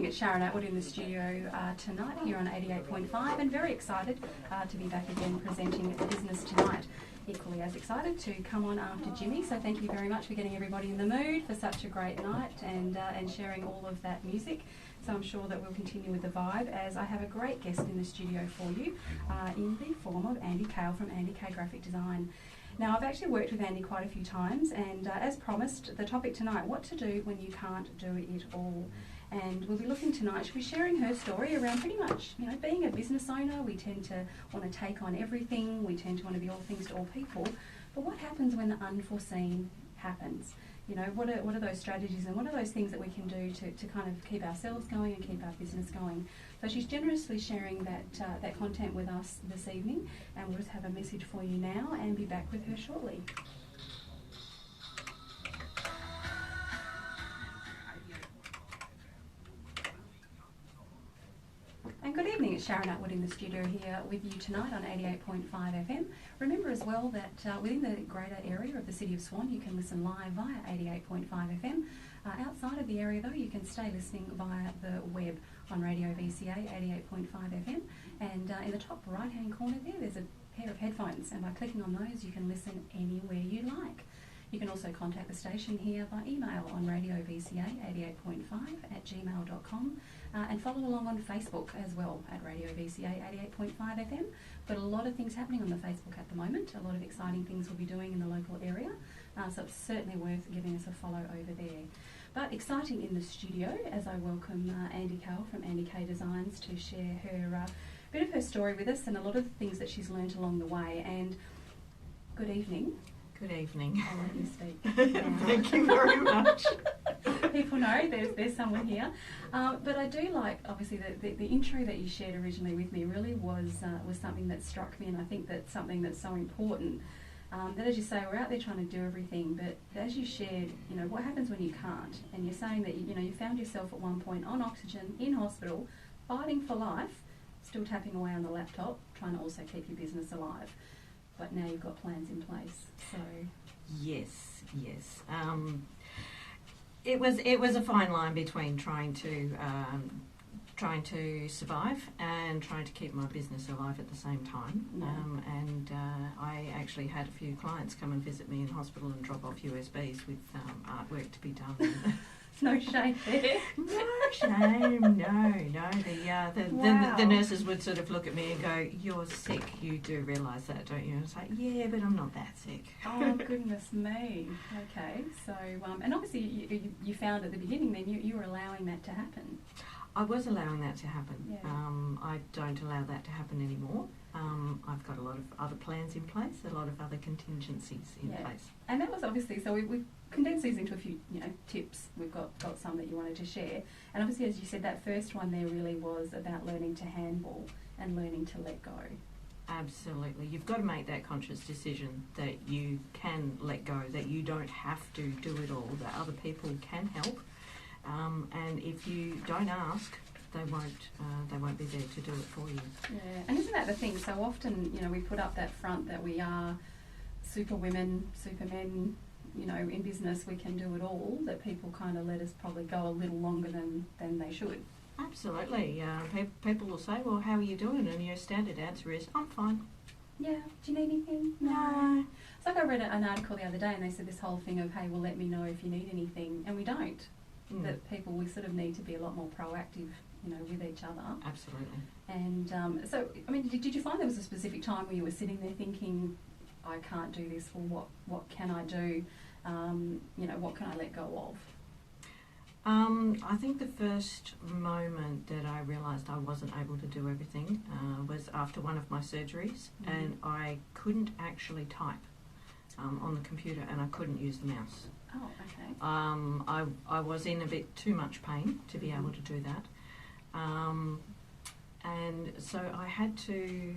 evening, it's Sharron Attwood in the studio tonight here on 88.5, and very excited to be back again presenting Business Tonight. Equally as excited to come on after Jimmy, so thank you very much for getting everybody in the mood for such a great night and sharing all of that music. So I'm sure that we'll continue with the vibe, as I have a great guest in the studio for you in the form of Andy Kahle from AndyK Graphic Design. Now, I've actually worked with Andy quite a few times, and as promised, the topic tonight, what to do when you can't do it all. And we'll be looking tonight, she'll be sharing her story around pretty much, you know, being a business owner. We tend to want to take on everything, we tend to want to be all things to all people, but what happens when the unforeseen happens? You know, what are those strategies and what are those things that we can do to kind of keep ourselves going and keep our business going? So she's generously sharing that content with us this evening, and we'll just have a message for you now and be back with her shortly. And good evening, it's Sharron Attwood in the studio here with you tonight on 88.5 FM. Remember as well that within the greater area of the City of Swan, you can listen live via 88.5 FM. Outside of the area though, you can stay listening via the web on Radio VCA 88.5 FM. And in the top right hand corner there's a pair of headphones, and by clicking on those you can listen anywhere you like. You can also contact the station here by email on radiovca88.5@gmail.com and follow along on Facebook as well at Radio VCA 88.5 FM. Got a lot of things happening on the Facebook at the moment, a lot of exciting things we'll be doing in the local area, so it's certainly worth giving us a follow over there. But exciting in the studio as I welcome Andy Kahle from AndyK Designs to share her bit of her story with us and a lot of the things that she's learnt along the way. And good evening. Good evening. I'll let you speak. Thank you very much. People know there's someone here. But I do like, obviously, the intro that you shared originally with me really was something that struck me, and I think that's something that's so important. That, as you say, we're out there trying to do everything, but as you shared, you know, what happens when you can't? And you're saying that, you know, you found yourself at one point on oxygen, in hospital, fighting for life, still tapping away on the laptop, trying to also keep your business alive. But now you've got plans in place. So yes. It was a fine line between trying to survive and trying to keep my business alive at the same time. Yeah. I actually had a few clients come and visit me in hospital and drop off USBs with artwork to be done. No shame there. No shame, no. The nurses would sort of look at me and go, "You're sick, you do realise that, don't you?" And it's like, yeah, but I'm not that sick. Oh, goodness me. Okay, so, and obviously you found at the beginning then you were allowing that to happen. I was allowing that to happen. Yeah. I don't allow that to happen anymore. I've got a lot of other plans in place, a lot of other contingencies in place. And that was obviously, so we've condensed these into a few, you know, tips. We've got some that you wanted to share. And obviously, as you said, that first one there really was about learning to handball and learning to let go. Absolutely. You've got to make that conscious decision that you can let go, that you don't have to do it all, that other people can help. And if you don't ask, they won't be there to do it for you. Yeah, and isn't that the thing? So often, you know, we put up that front that we are super women, supermen, you know, in business we can do it all, that people kind of let us probably go a little longer than they should. Absolutely. People will say, well, how are you doing? And your standard answer is, I'm fine. Yeah. Do you need anything? No. It's like I read an article the other day and they said this whole thing of, hey, well, let me know if you need anything. And we don't. That we sort of need to be a lot more proactive, you know, with each other. Absolutely. And so, I mean, did you find there was a specific time where you were sitting there thinking, I can't do this, or what can I do? You know, what can I let go of? I think the first moment that I realised I wasn't able to do everything was after one of my surgeries, and I couldn't actually type on the computer, and I couldn't use the mouse. Oh, okay. I was in a bit too much pain to be able to do that, and so I had to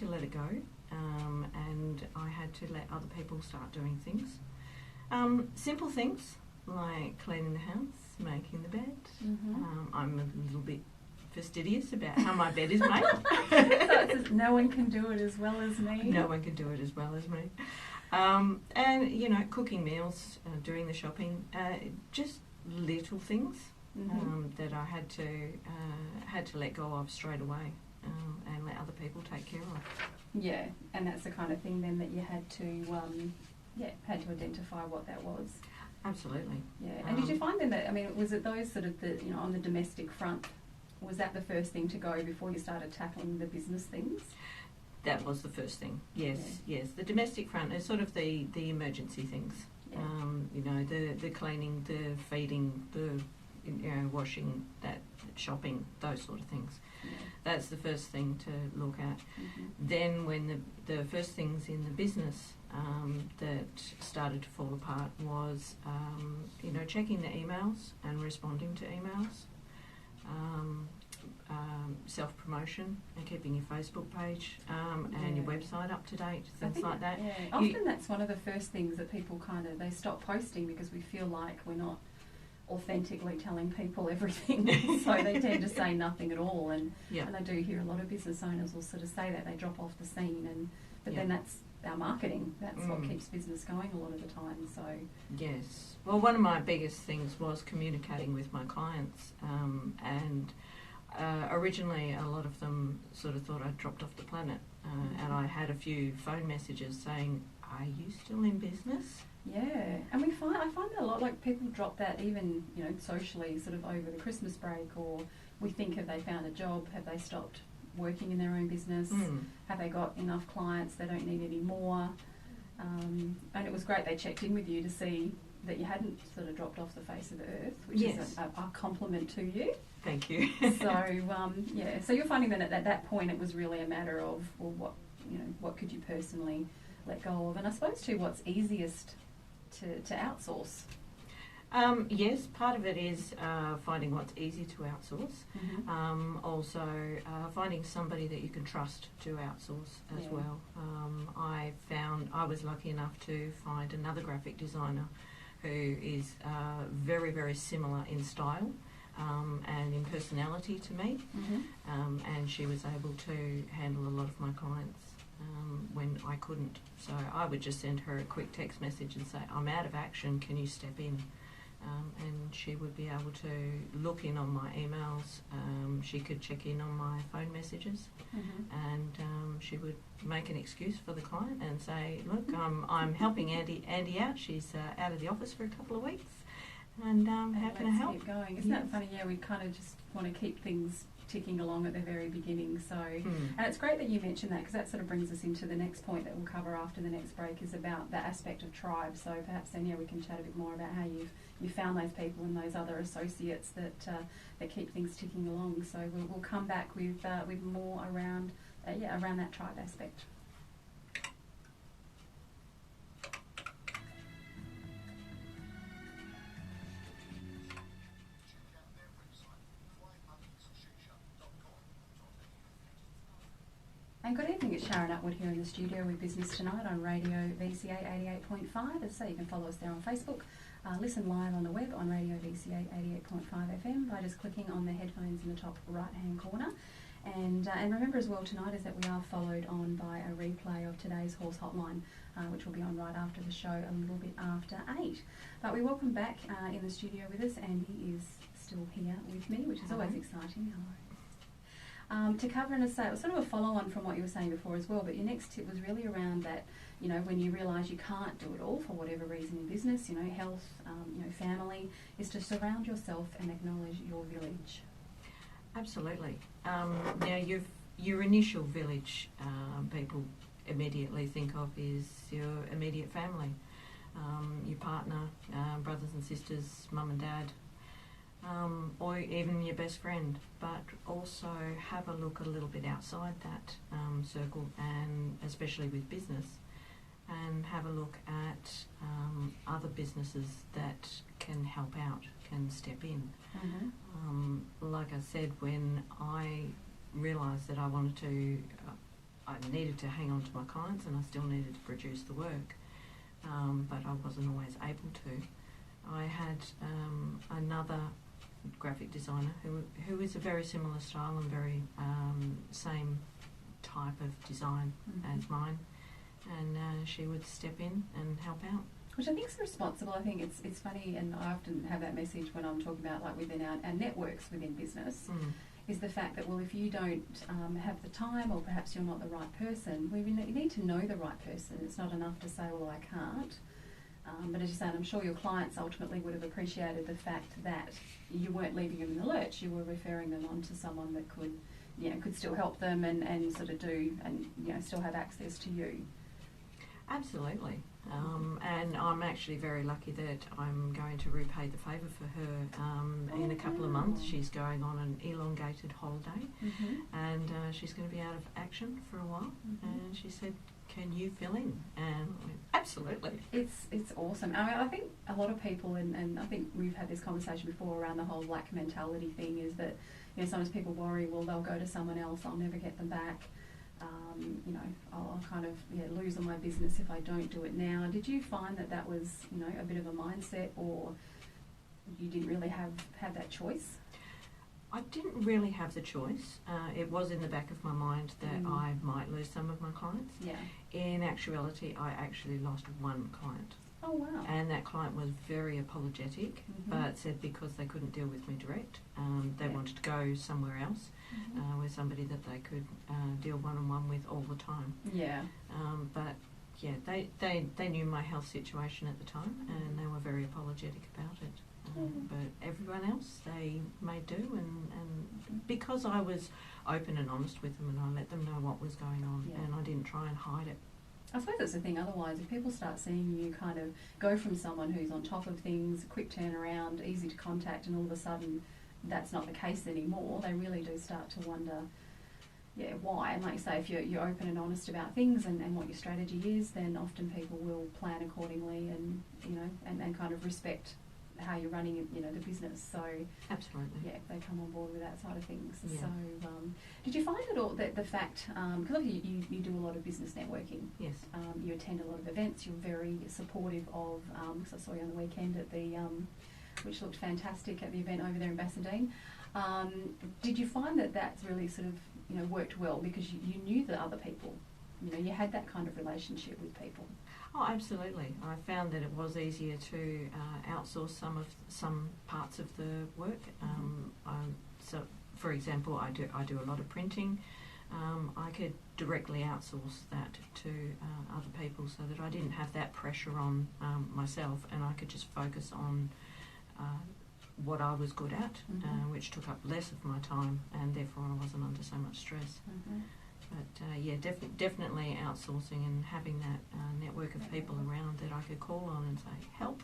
let it go, and I had to let other people start doing things, simple things like cleaning the house, making the bed. I'm a little bit fastidious about how my bed is made. So no one can do it as well as me. No one can do it as well as me. And, you know, cooking meals, doing the shopping, just little things that I had to let go of straight away and let other people take care of. Yeah, and that's the kind of thing then that you had to identify what that was. Absolutely. Yeah, and did you find then that, I mean, was it those sort of on the domestic front, was that the first thing to go before you started tackling the business things? That was the first thing. Yes, yes. The domestic front is sort of the emergency things. Yeah. The cleaning, the feeding, the washing, that shopping, those sort of things. Yeah. That's the first thing to look at. Mm-hmm. Then when the first things in the business that started to fall apart was checking the emails and responding to emails. Self-promotion and keeping your Facebook page and your website up to date, things like that. Yeah. Often that's one of the first things that people they stop posting because we feel like we're not authentically telling people everything, so they tend to say nothing at all. And I do hear a lot of business owners will sort of say that they drop off the scene, but then that's our marketing. That's what keeps business going a lot of the time. So yes, well, one of my biggest things was communicating with my clients, and originally a lot of them sort of thought I'd dropped off the planet, and I had a few phone messages saying, "Are you still in business?" Yeah, and I find that a lot, like people drop that even, socially, sort of over the Christmas break, or we think, have they found a job, have they stopped working in their own business, have they got enough clients, they don't need any more, and it was great they checked in with you to see that you hadn't sort of dropped off the face of the earth, which is a compliment to you. Thank you. So you're finding that at that point it was really a matter of, well, what could you personally let go of, and I suppose too, what's easiest to outsource. Yes, part of it is finding what's easy to outsource. Also, finding somebody that you can trust to outsource as well. I was lucky enough to find another graphic designer who is very, very similar in style and in personality to me, and she was able to handle a lot of my clients when I couldn't. So I would just send her a quick text message and say, "I'm out of action, can you step in?" And she would be able to look in on my emails, she could check in on my phone messages, and she would make an excuse for the client and say, "Look, I'm helping Andy out, she's out of the office for a couple of weeks, and how can I help?" Keep going. Isn't that funny? Yeah, we kind of just want to keep things ticking along at the very beginning. So, and it's great that you mentioned that, because that sort of brings us into the next point that we'll cover after the next break, is about the aspect of tribe. So perhaps then, we can chat a bit more about how you found those people and those other associates that keep things ticking along. So we'll come back with more around that tribe aspect. And good evening, it's Sharron Attwood here in the studio with Business Tonight on Radio VCA 88.5. As I say, you can follow us there on Facebook, listen live on the web on Radio VCA 88.5 FM by just clicking on the headphones in the top right-hand corner. And remember as well tonight is that we are followed on by a replay of today's Horse Hotline, which will be on right after the show, a little bit after 8. But we welcome back in the studio with us. Andy is still here with me, which is always exciting. Hello. To cover, and as I say, it was sort of a follow-on from what you were saying before as well, but your next tip was really around that, when you realise you can't do it all for whatever reason in business, health, family, is to surround yourself and acknowledge your village. Absolutely. Now, your initial village people immediately think of is your immediate family, your partner, brothers and sisters, mum and dad, or even your best friend, but also have a look a little bit outside that circle, and especially with business, and have a look at other businesses that can help out, can step in. Like I said, when I realised that I needed to hang on to my clients and I still needed to produce the work, but I wasn't always able to, I had another graphic designer who is a very similar style and very same type of design as mine, and she would step in and help out. Which I think is responsible. I think it's funny, and I often have that message when I'm talking about like within our networks within business, is the fact that, well, if you don't have the time, or perhaps you're not the right person, you need to know the right person. It's not enough to say, well, I can't. But as you said, I'm sure your clients ultimately would have appreciated the fact that you weren't leaving them in the lurch. You were referring them on to someone that could still help them and sort of do, and still have access to you. Absolutely. And I'm actually very lucky that I'm going to repay the favour for her in a couple of months. She's going on an elongated holiday, and she's going to be out of action for a while. And she said, "Can you fill in?" And I went, absolutely. It's awesome. I mean, I think a lot of people, and I think we've had this conversation before around the whole lack mentality thing, is that sometimes people worry, well, they'll go to someone else, I'll never get them back. I'll kind of lose on my business if I don't do it now. Did you find that was a bit of a mindset, or you didn't really have that choice? I didn't really have the choice. It was in the back of my mind that I might lose some of my clients. Yeah. In actuality, I actually lost one client. Oh, wow. And that client was very apologetic, but said because they couldn't deal with me direct, they wanted to go somewhere else with somebody that they could deal one-on-one with all the time. Yeah. But yeah, they knew my health situation at the time, and they were very apologetic about it. But everyone else, they made do, and because I was open and honest with them, and I let them know what was going on, and I didn't try and hide it. I suppose that's the thing. Otherwise, if people start seeing you kind of go from someone who's on top of things, quick turnaround, easy to contact, and all of a sudden that's not the case anymore, they really do start to wonder, why. And like you say, if you're open and honest about things and what your strategy is, then often people will plan accordingly, and and kind of respect how you're running the business. So absolutely, they come on board with that side of things. Yeah. So did you find at all that the fact, because you do a lot of business networking, yes, you attend a lot of events, you're very supportive of, because I saw you on the weekend at the which looked fantastic at the event over there in Bassendean. Did you find that that's really sort of worked well because you knew the other people, you had that kind of relationship with people? Oh, absolutely. I found that it was easier to outsource some parts of the work. So, for example, I do a lot of printing. I could directly outsource that to other people, so that I didn't have that pressure on myself, and I could just focus on what I was good at, which took up less of my time, and therefore I wasn't under so much stress. But definitely outsourcing and having that network of people around that I could call on and say, help.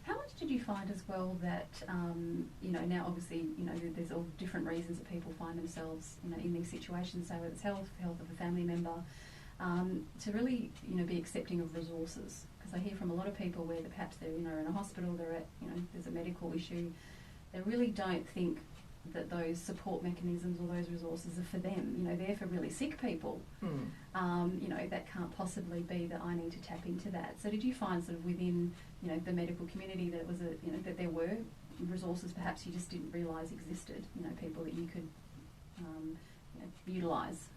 How much did you find as well that, now obviously, there's all different reasons that people find themselves, in these situations, say whether it's health of a family member, to really, be accepting of resources. Because I hear from a lot of people where perhaps they're, in a hospital, they're at, there's a medical issue, they really don't think that those support mechanisms or those resources are for them. They're for really sick people. That can't possibly be that I need to tap into that. So did you find sort of within, the medical community that it was that there were resources perhaps you just didn't realise existed, people that you could utilise?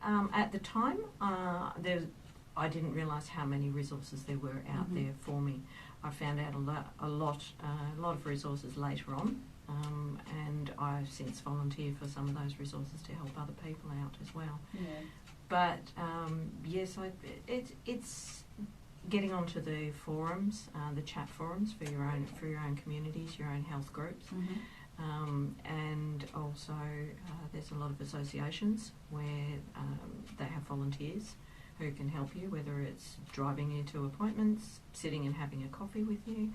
At the time, I didn't realise how many resources there were out there for me. I found out a lot of resources later on. And I've since volunteered for some of those resources to help other people out as well. Yeah. But yes, it's getting onto the forums, the chat forums for your own communities, your own health groups, and also there's a lot of associations where they have volunteers who can help you, whether it's driving you to appointments, sitting and having a coffee with you.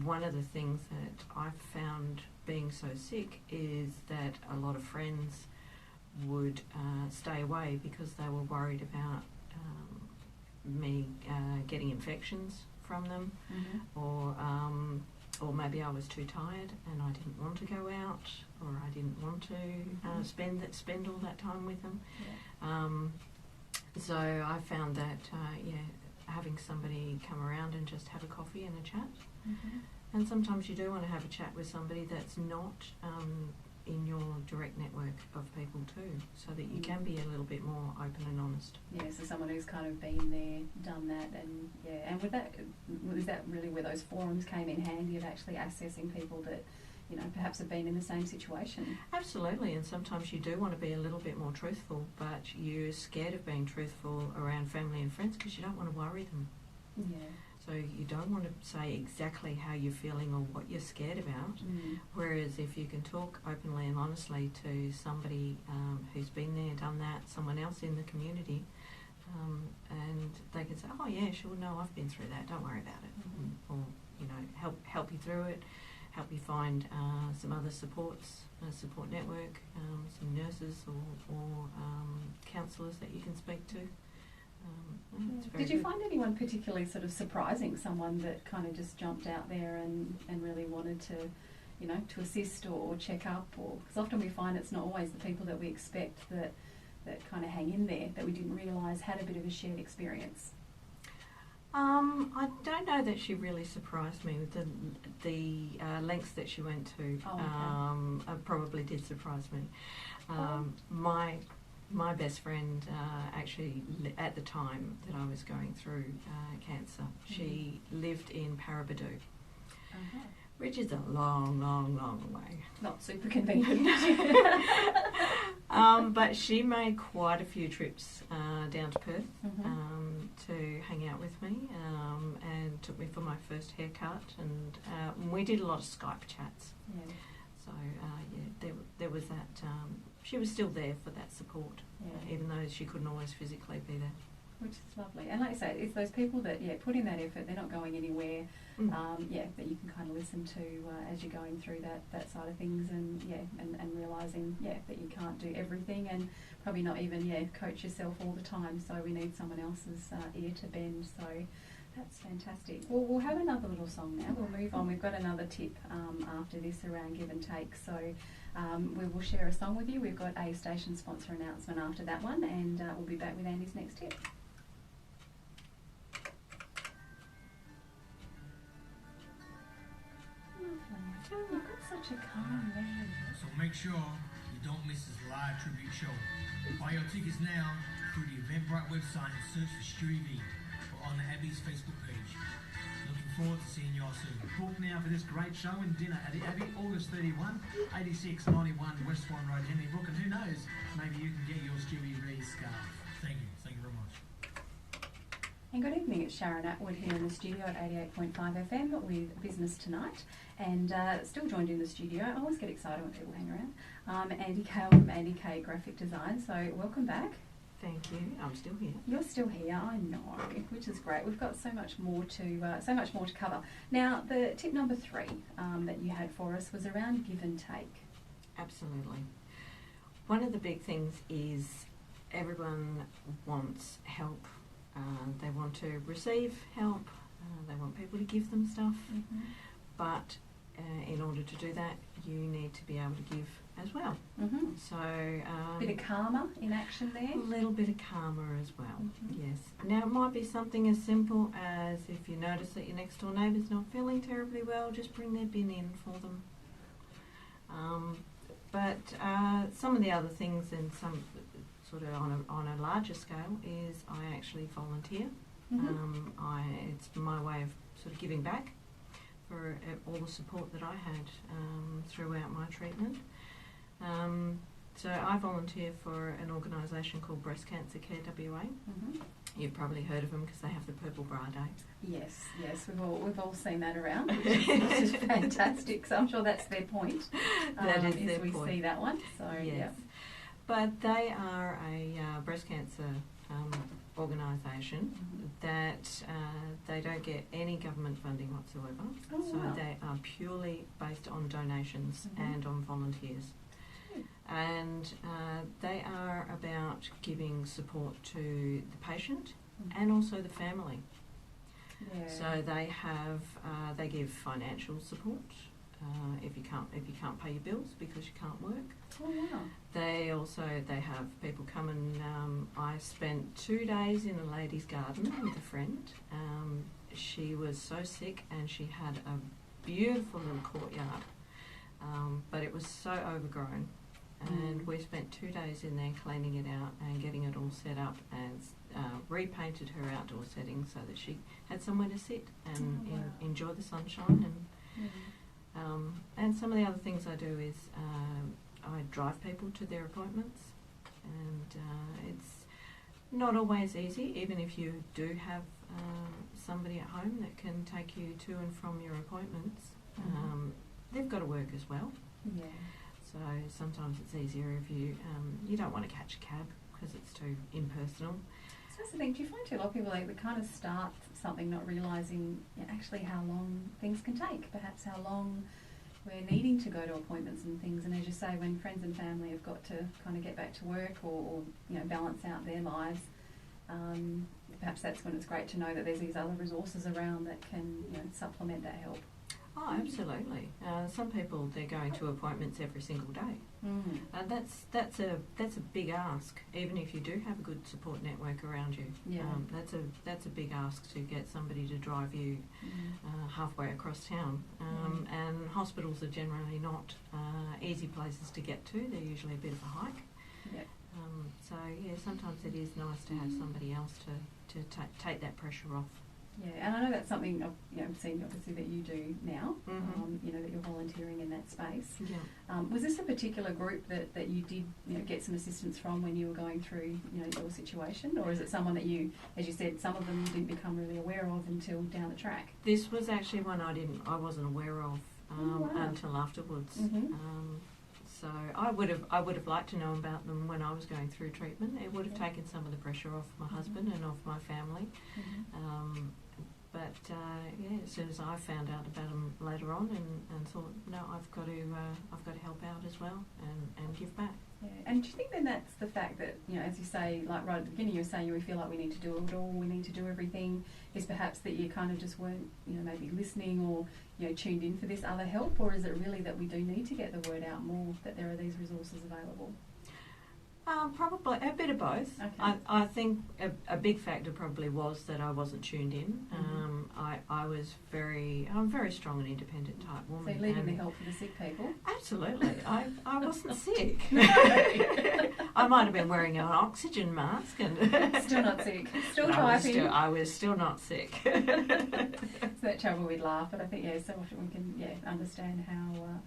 One of the things that I've found being so sick is that a lot of friends would stay away because they were worried about me getting infections from them, or maybe I was too tired and I didn't want to go out, or I didn't want to spend all that time with them. So I found that having somebody come around and just have a coffee and a chat. And sometimes you do want to have a chat with somebody that's not in your direct network of people too, so that you can be a little bit more open and honest. Yeah, so someone who's kind of been there, done that, and yeah, and was that really where those forums came in handy of actually accessing people that, you know, perhaps have been in the same situation? Absolutely, and sometimes you do want to be a little bit more truthful, but you're scared of being truthful around family and friends because you don't want to worry them. Yeah. So you don't want to say exactly how you're feeling or what you're scared about. Whereas if you can talk openly and honestly to somebody who's been there, done that, someone else in the community, and they can say, oh yeah, sure, no, I've been through that, don't worry about it. Or, you know, help you through it, help you find some other supports, a support network, some nurses or counsellors that you can speak to. Did you find anyone particularly sort of surprising, someone that kind of just jumped out there and really wanted to, you know, to assist or check up? Or because often we find it's not always the people that we expect that kind of hang in there, that we didn't realise had a bit of a shared experience. I don't know that she really surprised me with the lengths that she went to. Oh, okay. Probably did surprise me. My best friend, actually, at the time that I was going through cancer, she lived in Parabadoo, which is a long, long, long way. Not super convenient. But she made quite a few trips down to Perth to hang out with me, and took me for my first haircut, and we did a lot of Skype chats. Yeah. So there was that. She was still there for that support, even though she couldn't always physically be there. Which is lovely. And like I say, it's those people that put in that effort. They're not going anywhere. That you can kind of listen to as you're going through that side of things, and realising that you can't do everything, and probably not even coach yourself all the time. So we need someone else's ear to bend. So that's fantastic. Well, we'll have another little song now. We'll move on. We've got another tip after this around give and take. So we will share a song with you. We've got a station sponsor announcement after that one, and we'll be back with Andy's next tip. Lovely. You've got such a calm name. So make sure you don't miss this live tribute show. Buy your tickets now through the Eventbrite website and search for Stewie V or on the Abbey's Facebook page. Looking forward to seeing you all soon. Book now for this great show and dinner at the Abbey, August 31, 8691 West Swan Road, Henry Brook. And who knows, maybe you can get your Stewie V scarf. Thank you very much. And good evening, it's Sharron Attwood here in the studio at 88.5 FM with Business Tonight, and still joined in the studio. I always get excited when people hang around. Andy Kahle from AndyK Graphic Design. So welcome back. Thank you. I'm still here. You're still here, I know, which is great. We've got so much more to cover. Now, the tip number 3 that you had for us was around give and take. Absolutely. One of the big things is everyone wants help. They want to receive help. They want people to give them stuff. But in order to do that, you need to be able to give as well. So bit of karma in action there. A little bit of karma as well. Yes. Now it might be something as simple as if you notice that your next door neighbour's not feeling terribly well, just bring their bin in for them. But some of the other things, and some sort of on a larger scale, is I actually volunteer. It's my way of sort of giving back for all the support that I had throughout my treatment. So I volunteer for an organisation called Breast Cancer Care WA. You've probably heard of them because they have the Purple Bra Day. Yes, we've all seen that around, which is fantastic. So I'm sure that's their point. That is their point. We see that one. So yes. But they are a breast cancer organisation that they don't get any government funding whatsoever. So they are purely based on donations and on volunteers. And they are about giving support to the patient and also the family. So they have they give financial support if you can't pay your bills because you can't work. They have people come and I spent 2 days in a lady's garden with a friend. She was so sick and she had a beautiful little courtyard. but it was so overgrown. And we spent 2 days in there cleaning it out and getting it all set up, and repainted her outdoor setting so that she had somewhere to sit and enjoy the sunshine. And some of the other things I do is I drive people to their appointments, and it's not always easy, even if you do have somebody at home that can take you to and from your appointments. They've got to work as well. Yeah. So sometimes it's easier if you don't want to catch a cab because it's too impersonal. So that's the thing. Do you find too, a lot of people they kind of start something not realising actually how long things can take, perhaps how long we're needing to go to appointments and things. And as you say, when friends and family have got to kind of get back to work or balance out their lives, perhaps that's when it's great to know that there's these other resources around that can supplement that help. Oh, absolutely. Some people, they're going to appointments every single day. That's a big ask, even if you do have a good support network around you. Yeah. That's a big ask to get somebody to drive you halfway across town. And hospitals are generally not easy places to get to. They're usually a bit of a hike. Yep. So sometimes it is nice to have somebody else to take that pressure off. Yeah, and I know that's something I've seen obviously that you do now. That you're volunteering in that space. Yeah. Was this a particular group that you did get some assistance from when you were going through your situation, or is it someone that you, as you said, some of them you didn't become really aware of until down the track? This was actually one I wasn't aware of until afterwards. So I would have liked to know about them when I was going through treatment. It would have taken some of the pressure off my husband and off my family. But as soon as I found out about them later on, and thought, no, I've got to help out as well and give back. Yeah. And do you think then that's the fact that as you say, like right at the beginning, you were saying we feel like we need to do it all, we need to do everything. Is perhaps that you kind of just weren't maybe listening or tuned in for this other help, or is it really that we do need to get the word out more that there are these resources available? Probably a bit of both. Okay. I think a big factor probably was that I wasn't tuned in. I'm a very strong and independent type woman. So you're leaving the help for the sick people? Absolutely. I wasn't sick. I might have been wearing an oxygen mask and still not sick. Still typing. I was still not sick. It's that trouble we'd laugh, but I think so often we can understand how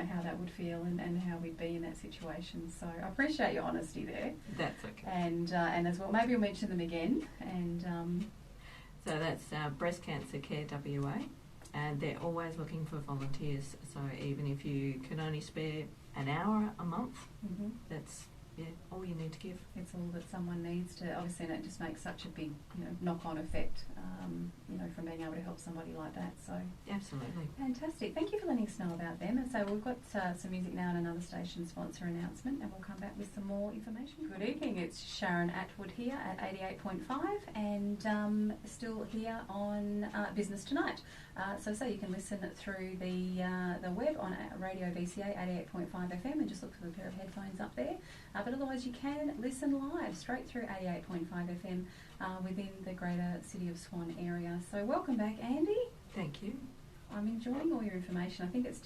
how that would feel and how we'd be in that situation. So I appreciate your honesty there. That's okay. And as well, maybe you'll mention them again. And so that's Breast Cancer Care WA, and they're always looking for volunteers. So even if you can only spare an hour a month, that's all you need to give. It's all that someone needs to, obviously, and it just makes such a big, knock-on effect, from being able to help somebody like that. So absolutely. Fantastic. Thank you for letting us know about them. And so we've got some music now and another station sponsor announcement, and we'll come back with some more information. Good evening. It's Sharron Attwood here at 88.5 and still here on Business Tonight. So you can listen through the web on Radio VCA 88.5 FM and just look for the pair of headphones up there. But otherwise you can listen live straight through 88.5 FM within the greater City of Swan area. So welcome back, Andy. Thank you. I'm enjoying all your information. I think it's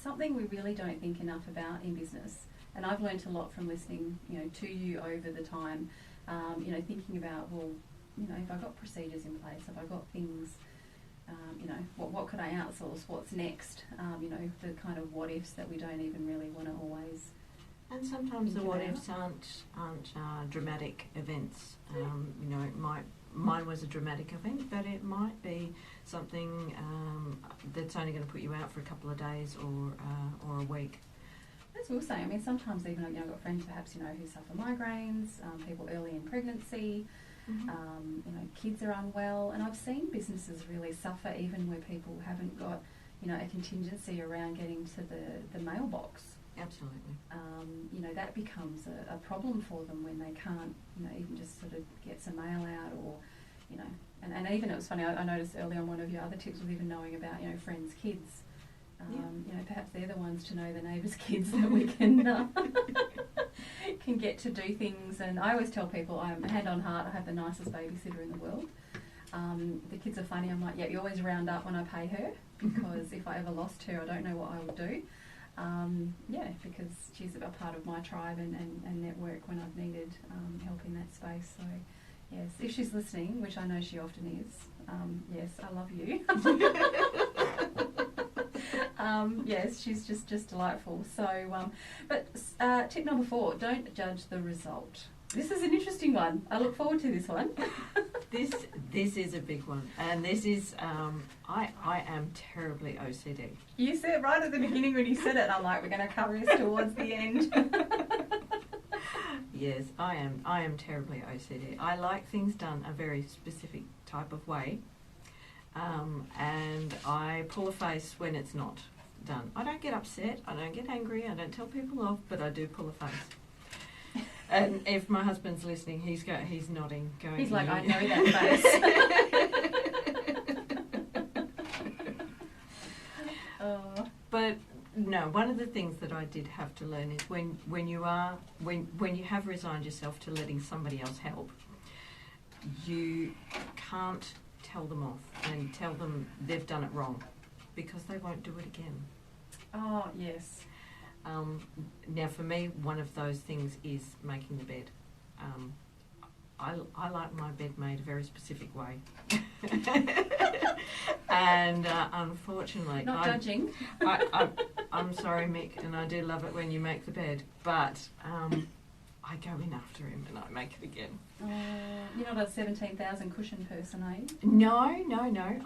something we really don't think enough about in business. And I've learnt a lot from listening, to you over the time, thinking about, if I've got procedures in place, if I've got things, what could I outsource, what's next, the kind of what ifs that we don't even really want to always. And sometimes the what ifs aren't dramatic events. Mine was a dramatic event, but it might be something that's only going to put you out for a couple of days or a week. As we'll say, I mean, sometimes even I've got friends perhaps who suffer migraines, people early in pregnancy. Kids are unwell, and I've seen businesses really suffer even where people haven't got, a contingency around getting to the mailbox. Absolutely. That becomes a problem for them when they can't, even just sort of get some mail out or, and even it was funny, I noticed early on one of your other tips was even knowing about, friends' kids. Perhaps they're the ones to know the neighbours' kids that we can can get to do things. And I always tell people, I'm hand on heart, I have the nicest babysitter in the world. The kids are funny. I'm like, you always round up when I pay her, because if I ever lost her, I don't know what I would do. Yeah, because she's a part of my tribe and network when I've needed help in that space. So, yes, if she's listening, which I know she often is, yes, I love you. Yes, she's just delightful. So, but tip number 4, don't judge the result. This is an interesting one. I look forward to this one. This is a big one, and this is I am terribly OCD. You said right at the beginning when you said it, I'm like, we're going to cover this towards the end. Yes, I am terribly OCD. I like things done a very specific type of way, and I pull a face when it's not done. I don't get upset, I don't get angry, I don't tell people off, but I do pull a face. And if my husband's listening, he's nodding, going. He's like, I know that face. Oh. But no, one of the things that I did have to learn is when you have resigned yourself to letting somebody else help, you can't tell them off and tell them they've done it wrong, because they won't do it again. Oh, yes. Now, for me, one of those things is making the bed. I like my bed made a very specific way. And unfortunately... Not judging. I'm sorry, Mick, and I do love it when you make the bed, but I go in after him and I make it again. You're not a 17,000 cushion person, are you? No.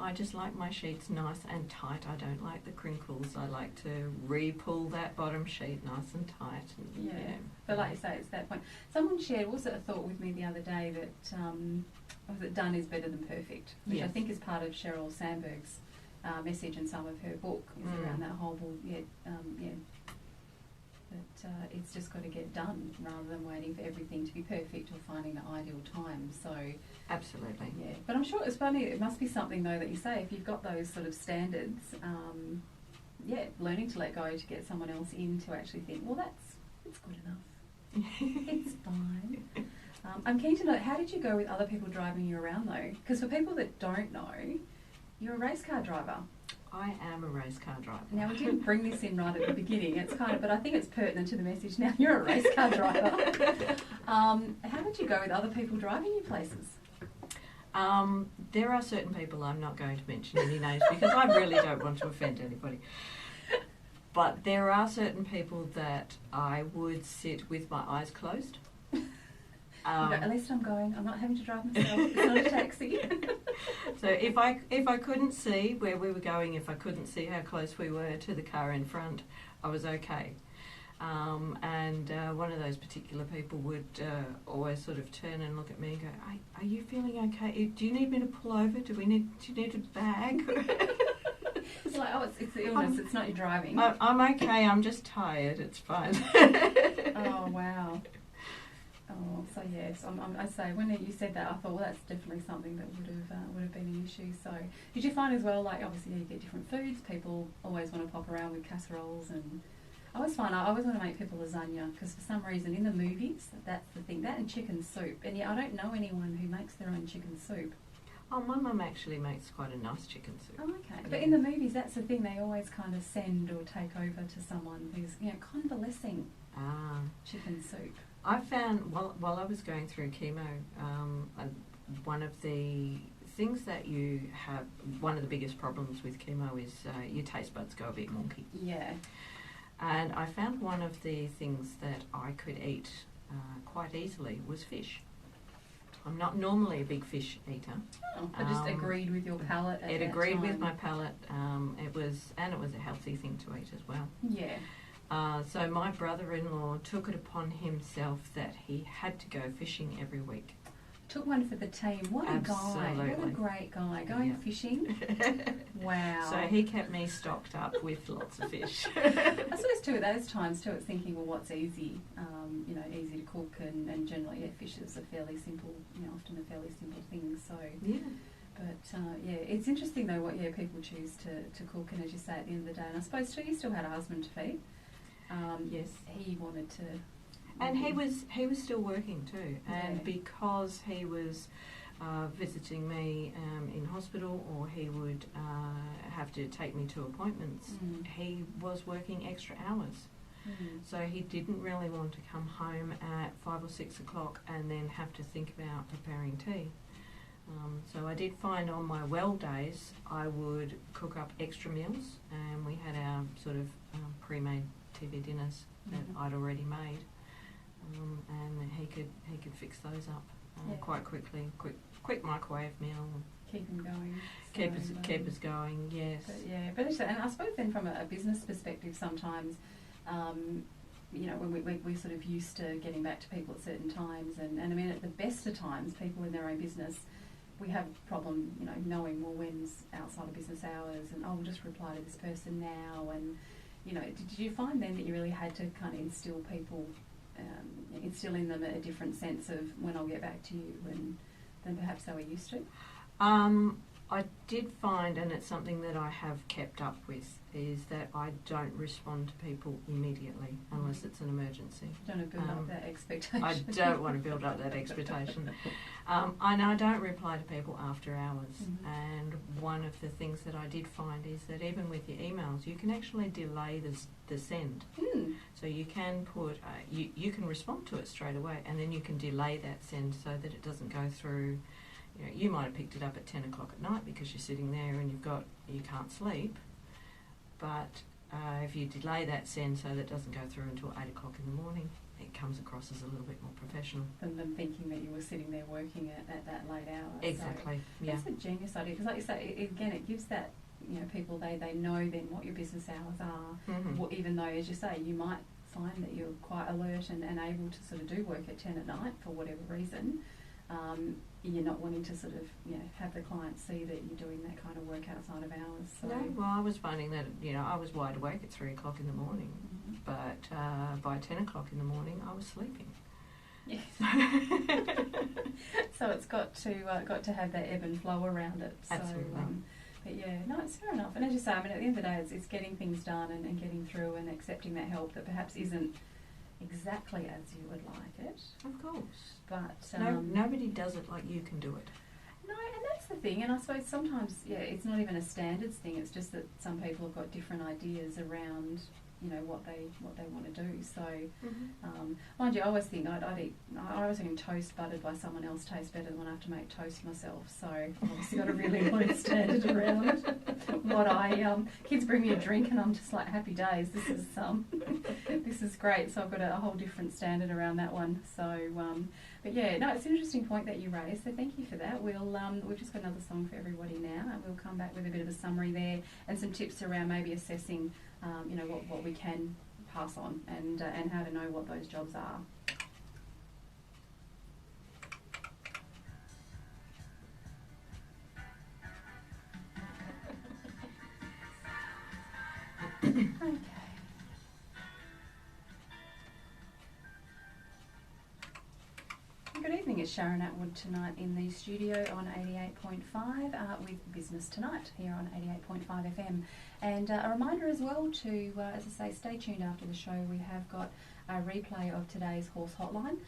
I just like my sheets nice and tight. I don't like the crinkles. I like to re-pull that bottom sheet nice and tight. And yeah. But like you say, it's that point. Someone shared also a thought with me the other day that done is better than perfect, which Yes. I think is part of Sheryl Sandberg's message in some of her book, around that whole, that it's just got to get done rather than waiting for everything to be perfect or finding the ideal time. So Absolutely. yeah, but I'm sure it's funny. It must be something though that you say, if you've got those sort of standards, learning to let go to get someone else in to actually think, well, it's good enough. It's fine. I'm keen to know, how did you go with other people driving you around though? Because for people that don't know, you're a race car driver. I am a race car driver. Now, we didn't bring this in right at the beginning. It's kind of, but I think it's pertinent to the message now. You're a race car driver. How did you go with other people driving you places? There are certain people, I'm not going to mention any names because I really don't want to offend anybody. But there are certain people that I would sit with my eyes closed. At least I'm not having to drive myself. It's not a taxi. So if I couldn't see where we were going, if I couldn't see how close we were to the car in front, I was okay. And one of those particular people would always sort of turn and look at me and go, "Are you feeling okay? Do you need me to pull over? Do you need a bag?" It's like, oh, it's the illness. It's not your driving. I'm okay. I'm just tired. It's fine. Oh wow. Oh, so yes, I say when you said that, I thought, well, that's definitely something that would have been an issue. So, did you find as well, like obviously you get different foods. People always want to pop around with casseroles, and I always want to make people lasagna because for some reason in the movies that's the thing. That and chicken soup, and yeah, I don't know anyone who makes their own chicken soup. Oh, my mum actually makes quite a nice chicken soup. Oh, okay. But in the movies, that's the thing. They always kind of send or take over to someone who's convalescing chicken soup. I found while I was going through chemo, one of the things that you have, one of the biggest problems with chemo is your taste buds go a bit wonky. Yeah. And I found one of the things that I could eat quite easily was fish. I'm not normally a big fish eater. Oh, I just agreed with your palate at It that agreed time. with my palate. It was a healthy thing to eat as well. Yeah. So my brother-in-law took it upon himself that he had to go fishing every week. Took one for the team. What a guy. What a great guy. Going fishing. Wow. So he kept me stocked up with lots of fish. I suppose too at those times too it's thinking, well, what's easy? Easy to cook and generally fish is a fairly simple, often a fairly simple thing. So yeah. But it's interesting though what people choose to cook, and as you say at the end of the day, and I suppose too you still had a husband to feed. Yes. He wanted to. And he was still working too, and because he was visiting me in hospital, or he would have to take me to appointments. He was working extra hours. So he didn't really want to come home at 5 or 6 o'clock and then have to think about preparing tea. So I did find on my well days I would cook up extra meals, and we had our sort of pre-made TV dinners that I'd already made, and he could fix those up quite quickly. Quick microwave meal. Keep them going. Keep us going. Yes. But actually, and I suppose then from a business perspective, sometimes. You know, when we're sort of used to getting back to people at certain times, and I mean, at the best of times, people in their own business, we have a problem, you know, knowing, well, when's outside of business hours, and we'll just reply to this person now, and, you know, did you find then that you really had to kind of instill in them a different sense of when I'll get back to you than perhaps they were used to? I did find, and it's something that I have kept up with, is that I don't respond to people immediately unless it's an emergency. Don't want to build up that expectation. I don't want to build up that expectation. I don't reply to people after hours. And one of the things that I did find is that even with your emails, you can actually delay the send. So you can put, you can respond to it straight away, and then you can delay that send so that it doesn't go through. You know, you might have picked it up at 10 o'clock at night because you're sitting there and you can't sleep, but if you delay that send so that it doesn't go through until 8 o'clock in the morning, it comes across as a little bit more professional. Than them thinking that you were sitting there working at that late hour. Exactly, so That's a genius idea, because like you say, again, it gives that, you know, people, they know then what your business hours are, even though, as you say, you might find that you're quite alert and able to sort of do work at 10 at night for whatever reason. You're not wanting to sort of, you know, have the client see that you're doing that kind of work outside of hours. So. No, well, I was finding that, you know, I was wide awake at 3 o'clock in the morning, but by 10 o'clock in the morning, I was sleeping. Yes. So it's got to have that ebb and flow around it. So, Absolutely. But yeah, no, it's fair enough. And as you say, I mean, at the end of the day, it's getting things done and getting through and accepting that help that perhaps isn't exactly as you would like it. Of course. But nobody does it like you can do it. No, and that's the thing. And I suppose sometimes, it's not even a standards thing. It's just that some people have got different ideas around, you know, what they want to do. So, mind you, I always think I always think toast buttered by someone else tastes better than when I have to make toast myself. So I've obviously got a really low standard around what kids bring me a drink and I'm just like, happy days. This is great. So I've got a whole different standard around that one. So, but yeah, no, it's an interesting point that you raised. So thank you for that. We've just got another song for everybody now, and we'll come back with a bit of a summary there and some tips around maybe assessing. You know, what we can pass on and how to know what those jobs are. Okay. Good evening, it's Sharron Attwood tonight in the studio on 88.5 with Business Tonight here on 88.5 FM. And a reminder as well to, as I say, stay tuned after the show. We have got a replay of today's Horse Hotline,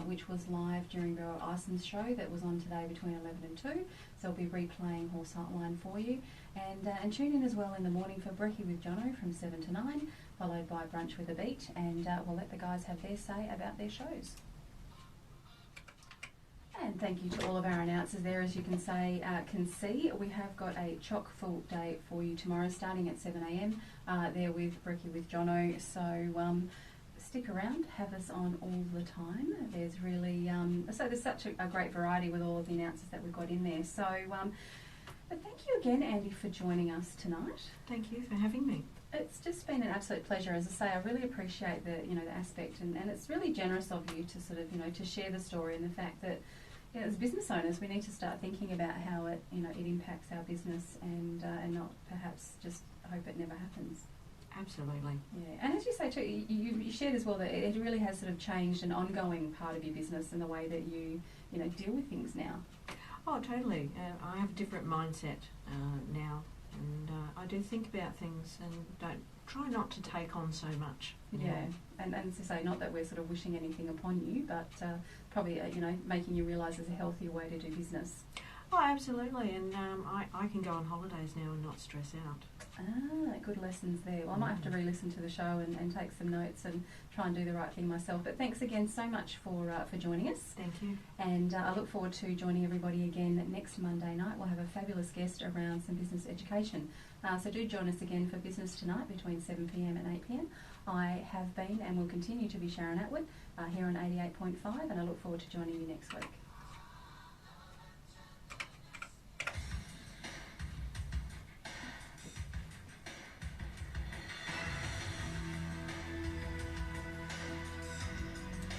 which was live during Beryl Ison's show that was on today between 11 and 2. So I'll be replaying Horse Hotline for you. And tune in as well in the morning for Brekkie with Jono from 7 to 9, followed by Brunch with a Beat. And we'll let the guys have their say about their shows. And thank you to all of our announcers there. As you can see, we have got a chock full day for you tomorrow, starting at 7 a.m. There with Brekkie with Jono. So stick around, have us on all the time. There's really there's such a great variety with all of the announcers that we've got in there. So, but thank you again, Andy, for joining us tonight. Thank you for having me. It's just been an absolute pleasure. As I say, I really appreciate the aspect, and it's really generous of you to sort of to share the story and the fact that. Yeah, as business owners, we need to start thinking about how it impacts our business and not perhaps just hope it never happens. Absolutely. Yeah, and as you say too, you shared as well that it really has sort of changed an ongoing part of your business and the way that you deal with things now. Oh, totally. I have a different mindset now, and I do think about things and don't try not to take on so much. Yeah, and to say, not that we're sort of wishing anything upon you, but probably, you know, making you realise there's a healthier way to do business. Oh, absolutely, and I can go on holidays now and not stress out. Ah, good lessons there. Well, I might have to re-listen to the show and take some notes and try and do the right thing myself. But thanks again so much for joining us. Thank you. And I look forward to joining everybody again next Monday night. We'll have a fabulous guest around some business education. So do join us again for Business Tonight between 7 p.m. and 8 p.m. I have been and will continue to be Sharron Attwood here on 88.5, and I look forward to joining you next week.